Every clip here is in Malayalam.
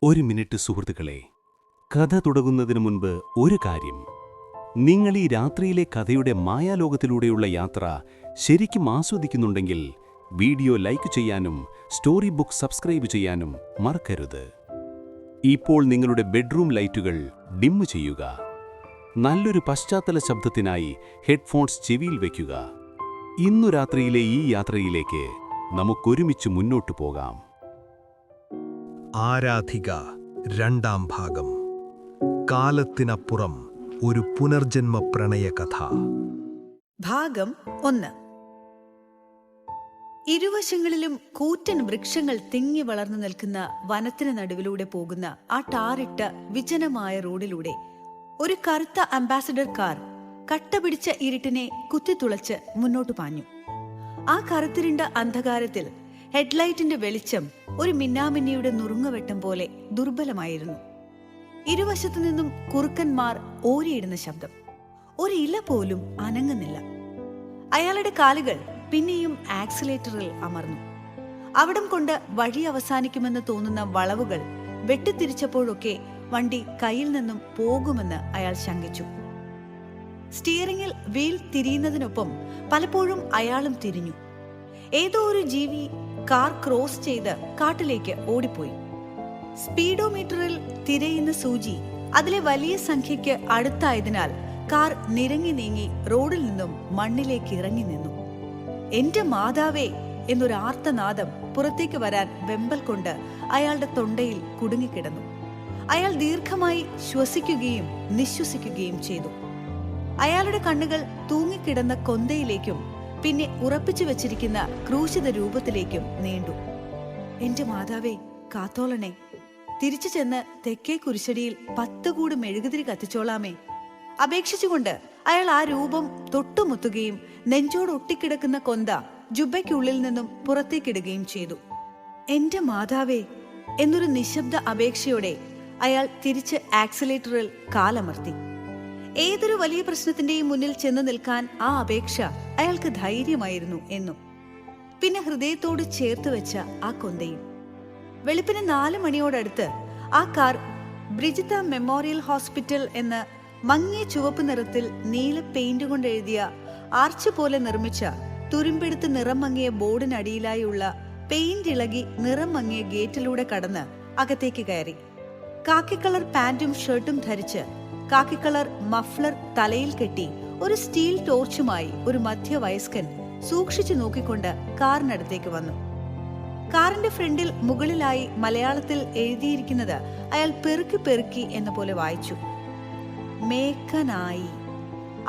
ഒരു മിനിറ്റ് സുഹൃത്തുക്കളെ, കഥ തുടങ്ങുന്നതിന് മുൻപ് ഒരു കാര്യം. നിങ്ങൾ ഈ രാത്രിയിലെ കഥയുടെ മായാലോകത്തിലൂടെയുള്ള യാത്ര ശരിക്കും ആസ്വദിക്കുന്നുണ്ടെങ്കിൽ വീഡിയോ ലൈക്ക് ചെയ്യാനും സ്റ്റോറി ബുക്ക് സബ്സ്ക്രൈബ് ചെയ്യാനും മറക്കരുത്. ഇപ്പോൾ നിങ്ങളുടെ ബെഡ്റൂം ലൈറ്റുകൾ ഡിം ചെയ്യുക. നല്ലൊരു പശ്ചാത്തല ശബ്ദത്തിനായി ഹെഡ്ഫോൺസ് ചെവിയിൽ വയ്ക്കുക. ഇന്നു രാത്രിയിലെ ഈ യാത്രയിലേക്ക് നമുക്കൊരുമിച്ച് മുന്നോട്ടു പോകാം. ആരാധിക രണ്ടാം ഭാഗം. കാലത്തിനപ്പുറം ഒരു പുനർജന്മ പ്രണയകഥ. ഭാഗം 1. ഇരുവശങ്ങളിലും കൂറ്റൻ വൃക്ഷങ്ങൾ തിങ്ങി വളർന്നു നിൽക്കുന്ന വനത്തിന് നടുവിലൂടെ പോകുന്ന ആ ടാറിട്ട വിജനമായ റോഡിലൂടെ ഒരു കറുത്ത അംബാസഡർ കാർ കട്ടപിടിച്ച ഇരുട്ടിനെ കുത്തിത്തുളച്ച് മുന്നോട്ടു പാഞ്ഞു. ആ കറുത്തിരുണ്ട അന്ധകാരത്തിൽ ഹെഡ്ലൈറ്റിന്റെ വെളിച്ചം ഒരു മിന്നാമിന്നിയുടെ നുറുങ്ങുവെട്ടം പോലെ ദുർബലമായിരുന്നു. ഇരുവശത്തു നിന്നും കുറുക്കന്മാർ ഓരിയിടുന്ന ശബ്ദം. ഒരു ഇല പോലും അനങ്ങുന്നില്ല. അയാളുടെ കാലുകൾ പിന്നെയും ആക്സിലേറ്ററിൽ അമർന്നു. അവിടം കൊണ്ട് വഴി അവസാനിക്കുമെന്ന് തോന്നുന്ന വളവുകൾ വെട്ടിത്തിരിച്ചപ്പോഴൊക്കെ വണ്ടി കയ്യിൽ നിന്നും പോകുമെന്ന് അയാൾ ശങ്കിച്ചു. സ്റ്റിയറിംഗിൽ വീൽ തിരിയുന്നതിനൊപ്പം പലപ്പോഴും അയാളും തിരിഞ്ഞു. ഏതോ ഒരു ജീവി കാർ ക്രോസ് ചെയ്ത് കാട്ടിലേക്ക് ഓടിപ്പോയി. സ്പീഡോമീറ്ററിൽ തിരയുന്ന സൂചി അതിലെ വലിയ സംഖ്യയ്ക്ക് അടുത്തായതിനാൽ കാർ നിരങ്ങി നീങ്ങി റോഡിൽ നിന്നും മണ്ണിലേക്ക് ഇറങ്ങി നിന്നു. എന്റെ മാതാവേ എന്നൊരു ആർത്തനാദം പുറത്തേക്ക് വരാൻ വെമ്പൽ കൊണ്ട് അയാളുടെ തൊണ്ടയിൽ കുടുങ്ങിക്കിടന്നു. അയാൾ ദീർഘമായി ശ്വസിക്കുകയും നിശ്വസിക്കുകയും ചെയ്തു. അയാളുടെ കണ്ണുകൾ തൂങ്ങിക്കിടന്ന കൊന്തയിലേക്കും പിന്നെ ഉറപ്പിച്ചു വെച്ചിരിക്കുന്ന ക്രൂശിത രൂപത്തിലേക്കും നീണ്ടു. എന്റെ മാതാവേ, കാത്തോളണേ. തിരിച്ചു ചെന്ന് തെക്കേ കുരിശടിയിൽ 10 കൂട് മെഴുകുതിരി കത്തിച്ചോളാമേ. അപേക്ഷിച്ചുകൊണ്ട് അയാൾ ആ രൂപം തൊട്ടുമുത്തുകയും നെഞ്ചോട് ഒട്ടിക്കിടക്കുന്ന കൊന്ത ജുബയ്ക്കുള്ളിൽ നിന്നും പുറത്തേക്കിടുകയും ചെയ്തു. എന്റെ മാതാവേ എന്നൊരു നിശബ്ദ അപേക്ഷയോടെ അയാൾ തിരിച്ച് ആക്സിലേറ്ററിൽ കാലമർത്തി. ഏതൊരു വലിയ പ്രശ്നത്തിന്റെയും മുന്നിൽ ചെന്ന് നിൽക്കാൻ ആ അപേക്ഷ അയാൾക്ക് ധൈര്യമായിരുന്നു എന്നും. പിന്നെ ഹൃദയത്തോട് ചേർത്ത് വെച്ച ആ കൊന്തയും. വെളുപ്പിന് 4 മണിയോടടുത്ത് ആ കാർ ബ്രിജിത്ത മെമ്മോറിയൽ ഹോസ്പിറ്റൽ എന്ന മങ്ങിയ ചുവപ്പ് നിറത്തിൽ നീല പെയിന്റ് കൊണ്ട് എഴുതിയ ആർച്ച് പോലെ നിർമ്മിച്ച തുരുമ്പെടുത്ത് നിറം മങ്ങിയ ബോർഡിനടിയിലായുള്ള പെയിന്റ് ഇളകി നിറം മങ്ങിയ ഗേറ്റിലൂടെ കടന്ന് അകത്തേക്ക് കയറി. കാക്കി കളർ പാന്റും ഷർട്ടും ധരിച്ച് കാക്കി കളർ മഫ്ലർ തലയിൽ കെട്ടി ഒരു സ്റ്റീൽ ടോർച്ചുമായി ഒരു മധ്യവയസ്കൻ സൂക്ഷിച്ചു നോക്കിക്കൊണ്ട് കാറിനടുത്തേക്ക് വന്നു. കാറിന്റെ ഫ്രണ്ടിൽ മുകളിലായി മലയാളത്തിൽ എഴുതിയിരിക്കുന്നത് അയാൾ പെറുക്കി പെറുക്കി എന്ന പോലെ വായിച്ചു. മേക്കനായി.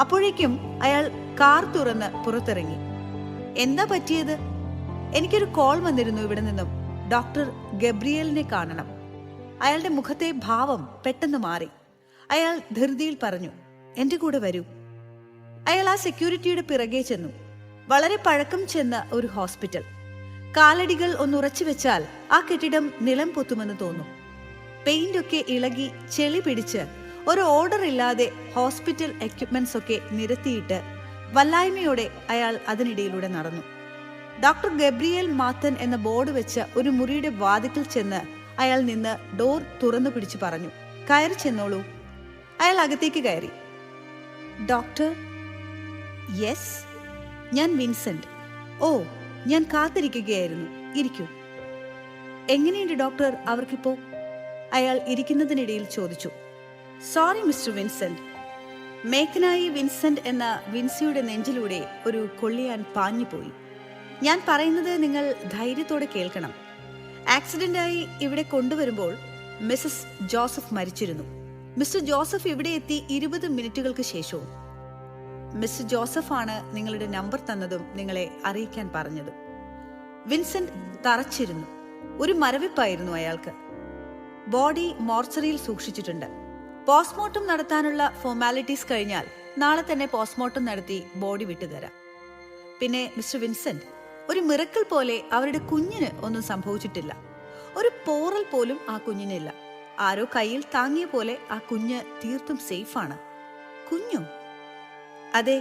അപ്പോഴേക്കും അയാൾ കാർ തുറന്ന് പുറത്തിറങ്ങി. എന്താ പറ്റിയത്? എനിക്കൊരു കോൾ വന്നിരുന്നു ഇവിടെ നിന്നും. ഡോക്ടർ ഗബ്രിയലിനെ കാണണം. അയാളുടെ മുഖത്തെ ഭാവം പെട്ടെന്ന് മാറി. അയാൾ ധൃതിയിൽ പറഞ്ഞു, എന്റെ കൂടെ വരൂ. അയാൾ ആ സെക്യൂരിറ്റിയുടെ പിറകെ ചെന്നു. വളരെ പഴക്കം ചെന്ന ഒരു ഹോസ്പിറ്റൽ. കാലടികൾ ഒന്നുറച്ചു വെച്ചാൽ ആ കെട്ടിടം നിലം പൊത്തുമെന്ന് തോന്നും. പെയിന്റൊക്കെ ഇളകി ചെളി പിടിച്ച് ഒരു ഓർഡർ ഇല്ലാതെ ഹോസ്പിറ്റൽ എക്യുപ്മെന്റ്സ് ഒക്കെ നിരത്തിയിട്ട് വല്ലായ്മയോടെ അയാൾ അതിനിടയിലൂടെ നടന്നു. ഡോക്ടർ ഗബ്രിയേൽ മാത്തൻ എന്ന ബോർഡ് വെച്ച ഒരു മുറിയുടെ വാതിക്കൽ ചെന്ന് അയാൾ നിന്ന് ഡോർ തുറന്നു പിടിച്ചു പറഞ്ഞു, കയറി ചെന്നോളൂ. അയാൾ അകത്തേക്ക് കയറി. ഡോക്ടർ? യെസ്, ഞാൻ വിൻസെന്റ്. ഓ, ഞാൻ കാത്തിരിക്കുകയായിരുന്നു. ഇരിക്കൂ. എങ്ങനെയുണ്ട് ഡോക്ടർ അവർക്കിപ്പോ? അയാൾ ഇരിക്കുന്നതിനിടയിൽ ചോദിച്ചു. Sorry mister Vincent. മേക്കനായി വിൻസെന്റ് എന്ന വിൻസിയുടെ നെഞ്ചിലൂടെ ഒരു കൊള്ളിയാൻ പാഞ്ഞുപോയി. ഞാൻ പറയുന്നത് നിങ്ങൾ ധൈര്യത്തോടെ കേൾക്കണം. ആക്സിഡന്റായി ഇവിടെ കൊണ്ടുവരുമ്പോൾ മിസസ് ജോസഫ് മരിച്ചിരുന്നു. മിസ്റ്റർ ജോസഫ് ഇവിടെ എത്തി 20 മിനിറ്റുകൾക്ക് ശേഷവും. മിസ്റ്റർ ജോസഫാണ് നിങ്ങളുടെ നമ്പർ തന്നതും നിങ്ങളെ അറിയിക്കാൻ പറഞ്ഞതും. വിൻസെന്റ് തറച്ചിരുന്നു. ഒരു മരവിപ്പായിരുന്നു അയാൾക്ക്. ബോഡി മോർച്ചറിയിൽ സൂക്ഷിച്ചിട്ടുണ്ട്. പോസ്റ്റ്മോർട്ടം നടത്താനുള്ള ഫോർമാലിറ്റീസ് കഴിഞ്ഞാൽ നാളെ തന്നെ പോസ്റ്റ്മോർട്ടം നടത്തി ബോഡി വിട്ടുതരാം. പിന്നെ മിസ്റ്റർ വിൻസെന്റ്, ഒരു മിറക്കിൾ പോലെ അവരുടെ കുഞ്ഞിന് ഒന്നും സംഭവിച്ചിട്ടില്ല. ഒരു പോറൽ പോലും ആ കുഞ്ഞിനില്ല. ആരോ കയ്യിൽ താങ്ങിയ പോലെ ആ കുഞ്ഞ് തീർത്തും സേഫാണ്. കുഞ്ഞു? അതെ.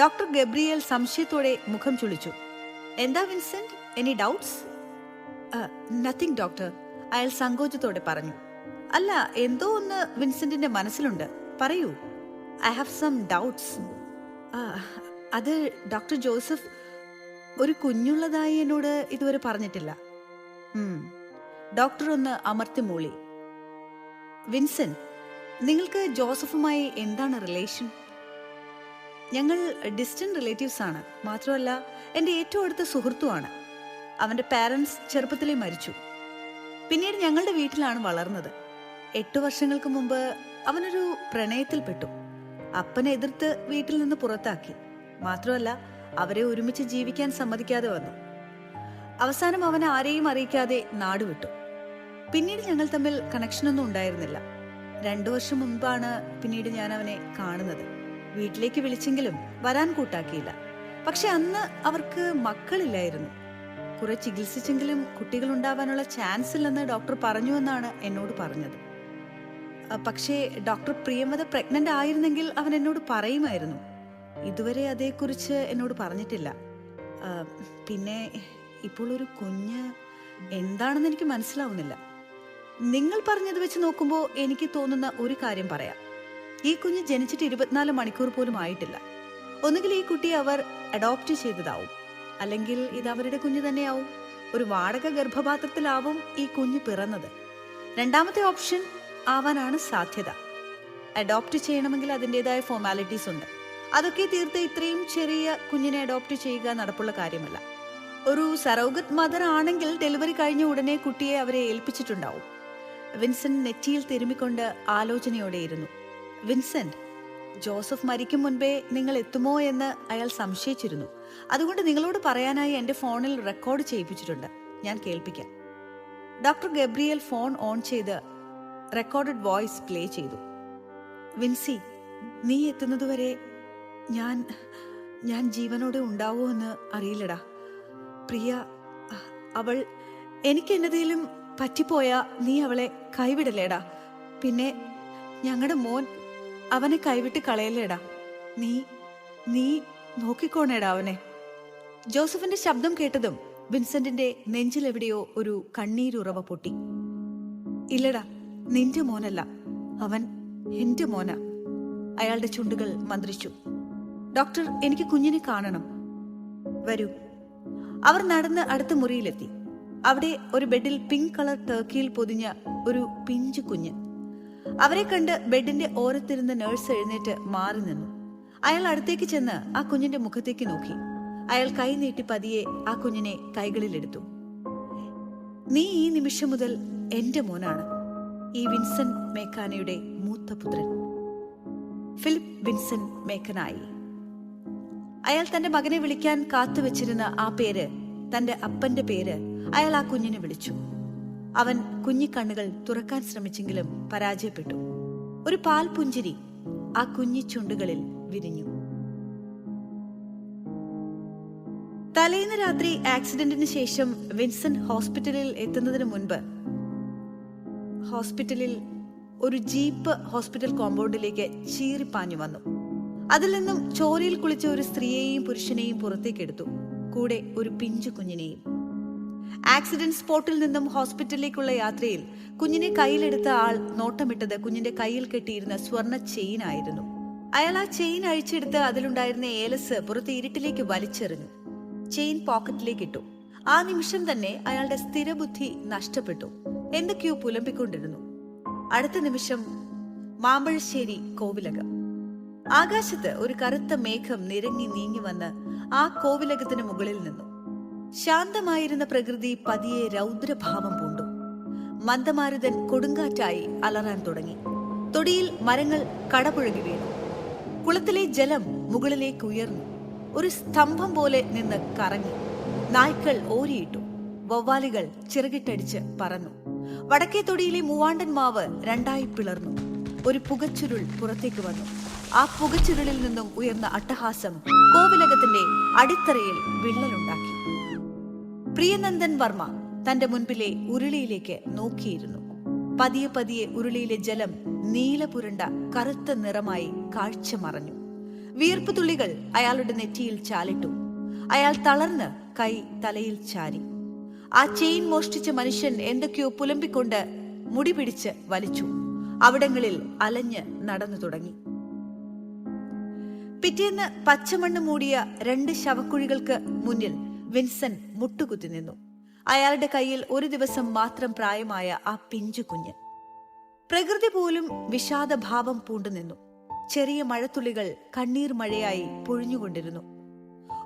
ഡോക്ടർ ഗബ്രിയേൽ സംശയത്തോടെ മുഖം ചുളിച്ചു. എന്താ Vincent, any doubts? Nothing doctor. അയാൾ സങ്കോചത്തോടെ പറഞ്ഞു. അല്ല, എന്തോ ഒന്ന് വിൻസെന്റിന്റെ മനസ്സിലുണ്ട്, പറയൂ. I have some doubts. അത് ഡോക്ടർ ജോസഫ് ഒരു കുഞ്ഞുള്ളതായി എന്നോട് ഇതുവരെ പറഞ്ഞിട്ടില്ല. ഡോക്ടർ ഒന്ന് അമർത്തി മൂളി. വിൻസെന്റ്, നിങ്ങൾക്ക് ജോസഫുമായി എന്താണ് റിലേഷൻ? ഞങ്ങൾ ഡിസ്റ്റന്റ് റിലേറ്റീവ്സ് ആണ്. മാത്രമല്ല എൻ്റെ ഏറ്റവും അടുത്ത സുഹൃത്തുമാണ്. അവൻ്റെ പാരൻസ് ചെറുപ്പത്തിലേ മരിച്ചു. പിന്നീട് ഞങ്ങളുടെ വീട്ടിലാണ് വളർന്നത്. 8 വർഷങ്ങൾക്ക് മുമ്പ് അവനൊരു പ്രണയത്തിൽപ്പെട്ടു. അപ്പനെ എതിർത്ത് വീട്ടിൽ നിന്ന് പുറത്താക്കി. മാത്രമല്ല അവരെ ഒരുമിച്ച് ജീവിക്കാൻ സമ്മതിക്കാതെ വന്നു. അവസാനം അവൻ ആരെയും അറിയിക്കാതെ നാടുവിട്ടു. പിന്നീട് ഞങ്ങൾ തമ്മിൽ കണക്ഷനൊന്നും ഉണ്ടായിരുന്നില്ല. 2 വർഷം മുൻപാണ് പിന്നീട് ഞാൻ അവനെ കാണുന്നത്. വീട്ടിലേക്ക് വിളിച്ചെങ്കിലും വരാൻ കൂട്ടാക്കിയില്ല. പക്ഷെ അന്ന് അവർക്ക് മക്കളില്ലായിരുന്നു. കുറെ ചികിത്സിച്ചെങ്കിലും കുട്ടികൾ ഉണ്ടാവാനുള്ള ചാൻസ് ഇല്ലെന്ന് ഡോക്ടർ പറഞ്ഞു എന്നാണ് എന്നോട് പറഞ്ഞത്. പക്ഷേ ഡോക്ടർ പ്രിയമത പ്രഗ്നന്റ് ആയിരുന്നെങ്കിൽ അവൻ എന്നോട് പറയുമായിരുന്നു. ഇതുവരെ അതേക്കുറിച്ച് എന്നോട് പറഞ്ഞിട്ടില്ല. പിന്നെ ഇപ്പോൾ ഒരു കുഞ്ഞ് എന്താണെന്ന് എനിക്ക് മനസ്സിലാവുന്നില്ല. നിങ്ങൾ പറഞ്ഞത് വെച്ച് നോക്കുമ്പോൾ എനിക്ക് തോന്നുന്ന ഒരു കാര്യം പറയാം. ഈ കുഞ്ഞ് ജനിച്ചിട്ട് 24 മണിക്കൂർ പോലും ആയിട്ടില്ല. ഒന്നുകിൽ ഈ കുട്ടിയെ അവർ അഡോപ്റ്റ് ചെയ്തതാവും, അല്ലെങ്കിൽ ഇത് അവരുടെ കുഞ്ഞ് തന്നെയാവും. ഒരു വാടക ഗർഭപാത്രത്തിലാവും ഈ കുഞ്ഞ് പിറന്നത്. രണ്ടാമത്തെ ഓപ്ഷൻ ആവാനാണ് സാധ്യത. അഡോപ്റ്റ് ചെയ്യണമെങ്കിൽ അതിൻ്റെതായ ഫോർമാലിറ്റീസ് ഉണ്ട്. അതൊക്കെ തീർത്ത് ഇത്രയും ചെറിയ കുഞ്ഞിനെ അഡോപ്റ്റ് ചെയ്യുക നടപ്പുള്ള കാര്യമല്ല. ഒരു സറോഗറ്റ് മദർ ആണെങ്കിൽ ഡെലിവറി കഴിഞ്ഞ ഉടനെ കുട്ടിയെ അവരെ ഏൽപ്പിച്ചിട്ടുണ്ടാവും. വിൻസെന്റ് നെറ്റിയിൽ തിരുമ്മിക്കൊണ്ട് ആലോചനയോടെയിരുന്നു. വിൻസെന്റ്, ജോസഫ് മരിക്കും മുൻപേ നിങ്ങൾ എത്തുമോ എന്ന് അയാൾ സംശയിച്ചിരുന്നു. അതുകൊണ്ട് നിങ്ങളോട് പറയാനായി എൻ്റെ ഫോണിൽ റെക്കോർഡ് ചെയ്യിപ്പിച്ചിട്ടുണ്ട്. ഞാൻ കേൾപ്പിക്കാം. ഡോക്ടർ ഗബ്രിയേൽ ഫോൺ ഓൺ ചെയ്ത് റെക്കോർഡഡ് വോയിസ് പ്ലേ ചെയ്തു. വിൻസി, നീ എത്തുന്നതുവരെ ഞാൻ ജീവനോടെ ഉണ്ടാവോ എന്ന് അറിയില്ലടാ. പ്രിയ, അവൾ എനിക്ക് എന്നതേലും പറ്റിപ്പോയാ നീ അവളെ കൈവിടല്ലേടാ. പിന്നെ ഞങ്ങളുടെ മോൻ, അവനെ കൈവിട്ട് കളയല്ലേടാ. നീ നോക്കിക്കോണേടാ അവനെ. ജോസഫിന്റെ ശബ്ദം കേട്ടതും വിൻസെന്റിന്റെ നെഞ്ചിലെവിടെയോ ഒരു കണ്ണീരുറവ പൊട്ടി. ഇല്ലടാ, നിന്റെ മോനല്ല, അവൻ എന്റെ മോനാ. അയാളുടെ ചുണ്ടുകൾ മന്ത്രിച്ചു. ഡോക്ടർ, എനിക്ക് കുഞ്ഞിനെ കാണണം. വരൂ. അവർ നടന്ന് അടുത്ത മുറിയിലെത്തി. അവിടെ ഒരു ബെഡിൽ പിങ്ക് കളർ ടർക്കിയിൽ പൊതിഞ്ഞ ഒരു പിഞ്ചു കുഞ്ഞ്. അവരെ കണ്ട് ബെഡിന്റെ ഓരത്തിരുന്ന് നഴ്സ് എഴുന്നേറ്റ് മാറി നിന്നു. അയാൾ അടുത്തേക്ക് ചെന്ന് ആ കുഞ്ഞിന്റെ മുഖത്തേക്ക് നോക്കി. അയാൾ കൈ നീട്ടി പതിയെ ആ കുഞ്ഞിനെ കൈകളിലെടുത്തു. നീ ഈ നിമിഷം മുതൽ എന്റെ മോനാണ്. ഈ വിൻസെന്റ് മേക്കാനയുടെ മൂത്ത പുത്രൻ. ഫിലിപ്പ് വിൻസെന്റ് മേക്കനായി. അയാൾ തന്റെ മകനെ വിളിക്കാൻ കാത്തുവെച്ചിരുന്ന ആ പേര്, തന്റെ അപ്പന്റെ പേര് അയാൾ ആ കുഞ്ഞിനെ വിളിച്ചു. അവൻ കുഞ്ഞിക്കണ്ണുകൾ തുറക്കാൻ ശ്രമിച്ചെങ്കിലും പരാജയപ്പെട്ടു. ഒരു പാൽ പുഞ്ചിരി ആ കുഞ്ഞി ചുണ്ടുകളിൽ വിരിഞ്ഞു. തലേന്ന് രാത്രി ആക്സിഡന്റിന് ശേഷം വിൻസെന്റ് ഹോസ്പിറ്റലിൽ എത്തുന്നതിന് മുൻപ് ഹോസ്പിറ്റലിൽ ഒരു ജീപ്പ് ഹോസ്പിറ്റൽ കോമ്പൗണ്ടിലേക്ക് ചീറിപ്പാഞ്ഞു വന്നു. അതിൽ നിന്നും ചോരയിൽ കുളിച്ച ഒരു സ്ത്രീയെയും പുരുഷനെയും പുറത്തേക്കെടുത്തു, കൂടെ ഒരു പിഞ്ചു കുഞ്ഞിനെയും. ആക്സിഡന്റ് സ്പോട്ടിൽ നിന്നും ഹോസ്പിറ്റലിലേക്കുള്ള യാത്രയിൽ കുഞ്ഞിനെ കയ്യിലെടുത്ത ആൾ നോട്ടമിട്ടത് കുഞ്ഞിന്റെ കയ്യിൽ കെട്ടിയിരുന്ന സ്വർണ്ണ ചെയിൻ ആയിരുന്നു. അയാൾ ആ ചെയിൻ അഴിച്ചെടുത്ത് അതിലുണ്ടായിരുന്ന ഏലസ് പുറത്ത് ഇരുട്ടിലേക്ക് വലിച്ചെറിഞ്ഞു. ചെയിൻ പോക്കറ്റിലേക്ക് ഇട്ടു. ആ നിമിഷം തന്നെ അയാളുടെ സ്ഥിരബുദ്ധി നഷ്ടപ്പെട്ടു. എന്തൊക്കെയോ പുലമ്പിക്കൊണ്ടിരുന്നു. അടുത്ത നിമിഷം മാമ്പഴശ്ശേരി കോവിലകം. ആകാശത്ത് ഒരു കറുത്ത മേഘം നിരങ്ങി നീങ്ങി വന്ന് ആ കോവിലകത്തിന് മുകളിൽ നിന്നു. ശാന്തമായിരുന്ന പ്രകൃതി പതിയെ രൗദ്രഭാവം പൂണ്ടു. മന്ദമാരുതൻ കൊടുങ്കാറ്റായി അലറാൻ തുടങ്ങി. തൊടിയിൽ മരങ്ങൾ കടപുഴകി വീണു. കുളത്തിലെ ജലം മുകളിലേക്ക് ഉയർന്നു. ഒരു സ്തംഭം പോലെ നിന്ന് കറങ്ങി. നായ്ക്കൾ ഓരിയിട്ടു. വവ്വാലുകൾ ചിറകിട്ടടിച്ച് പറന്നു. വടക്കേ തൊടിയിലെ മൂവാണ്ടൻ മാവ് രണ്ടായി പിളർന്നു. ഒരു പുകച്ചുരുൾ പുറത്തേക്ക് വന്നു. ആ പുകച്ചുരുളിൽ നിന്നും ഉയർന്ന അട്ടഹാസം കോവിലകത്തിന്റെ അടിത്തറയിൽ വിള്ളലുണ്ടാക്കി. പ്രിയനന്ദൻ വർമ്മ തന്റെ മുൻപിലെ ഉരുളിയിലേക്ക് നോക്കിയിരുന്നു. പതിയെ പതിയെ ഉരുളിയിലെ ജലം നീലപുരണ്ട കറുത്ത നിറമായി കാഴ്ച മറഞ്ഞു. വിയർപ്പ് തുള്ളികൾ അയാളുടെ നെറ്റിയിൽ ചാലിട്ടു. അയാൾ തളർന്ന് കൈ തലയിൽ ചാരി. ആ ചെയിൻ മോഷ്ടിച്ച മനുഷ്യൻ എന്തൊക്കെയോ പുലമ്പിക്കൊണ്ട് മുടി പിടിച്ച് വലിച്ചു. അവിടങ്ങളിൽ അലഞ്ഞ് നടന്നു തുടങ്ങി. പിറ്റേന്ന് പച്ചമണ്ണ് മൂടിയ 2 ശവക്കുഴികൾക്ക് മുന്നിൽ വിൻസെന്റ് മുട്ടുകുത്തി നിന്നു. അയാളുടെ കയ്യിൽ ഒരു ദിവസം മാത്രം പ്രായമായ ആ പിഞ്ചു കുഞ്ഞ്. പ്രകൃതി പോലും വിഷാദഭാവം പൂണ്ടുനിന്നു. ചെറിയ മഴത്തുള്ളികൾ കണ്ണീർ മഴയായി പൊഴിഞ്ഞുകൊണ്ടിരുന്നു.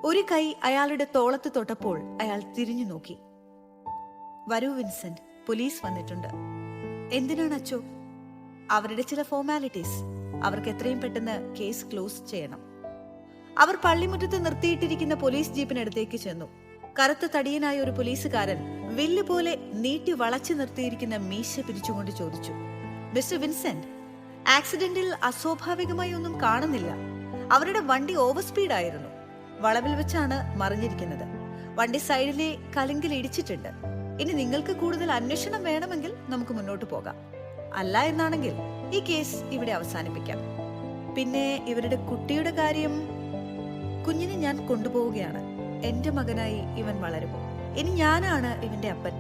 ഒരു കൈ അയാളുടെ തോളത്ത് തൊട്ടപ്പോൾ അയാൾ തിരിഞ്ഞു നോക്കി. വരൂ വിൻസെന്റ്, പോലീസ് വന്നിട്ടുണ്ട്. എന്തിനാണ് അച്ചോ? അവരുടെ ചില ഫോർമാലിറ്റീസ്. അവർക്ക് എത്രയും പെട്ടെന്ന് കേസ് ക്ലോസ് ചെയ്യണം. അവർ പള്ളിമുറ്റത്ത് നിർത്തിയിട്ടിരിക്കുന്ന പോലീസ് ജീപ്പിനടുത്തേക്ക് ചെന്നു. കറുത്ത തടിയനായ ഒരു പോലീസുകാരൻ വില്ല് പോലെ നീട്ടി വളച്ചു നിർത്തിയിരിക്കുന്ന മീശ പിരിച്ചുകൊണ്ട് ചോദിച്ചു, മിസ്റ്റർ വിൻസെന്റ്, ആക്സിഡന്റിൽ അസ്വാഭാവികമായി ഒന്നും കാണുന്നില്ല. അവരുടെ വണ്ടി ഓവർ സ്പീഡായിരുന്നു. വളവിൽ വെച്ചാണ് മറിഞ്ഞിരിക്കുന്നത്. വണ്ടി സൈഡിലെ കലുങ്കിൽ ഇടിച്ചിട്ടുണ്ട്. ഇനി നിങ്ങൾക്ക് കൂടുതൽ അന്വേഷണം വേണമെങ്കിൽ നമുക്ക് മുന്നോട്ട് പോകാം. അല്ല എന്നാണെങ്കിൽ ഈ കേസ് ഇവിടെ അവസാനിപ്പിക്കാം. പിന്നെ ഇവരുടെ കുട്ടിയുടെ കാര്യം, കുഞ്ഞിനെ ഞാൻ കൊണ്ടുപോവുകയാണ്. എന്റെ മകനായി ഇവൻ വളരും. ഇനി ഞാനാണ് ഇവന്റെ അപ്പൻ.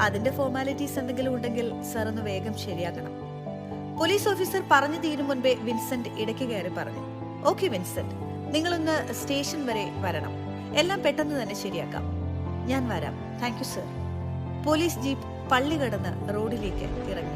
അതിന്റെ ഫോർമാലിറ്റീസ് എന്തെങ്കിലും ഉണ്ടെങ്കിൽ സർ ഒന്ന് വേഗം ശരിയാക്കണം. പോലീസ് ഓഫീസർ പറഞ്ഞു തീരും മുൻപേ വിൻസെന്റ് ഇടയ്ക്ക് കയറി പറഞ്ഞു, ഓക്കെ വിൻസെന്റ്, നിങ്ങളൊന്ന് സ്റ്റേഷൻ വരെ വരണം. എല്ലാം പെട്ടെന്ന് തന്നെ ശരിയാക്കാം. ഞാൻ വരാം. Thank you sir. Police jeep പള്ളി കടന്ന് റോഡിലേക്ക് ഇറങ്ങി.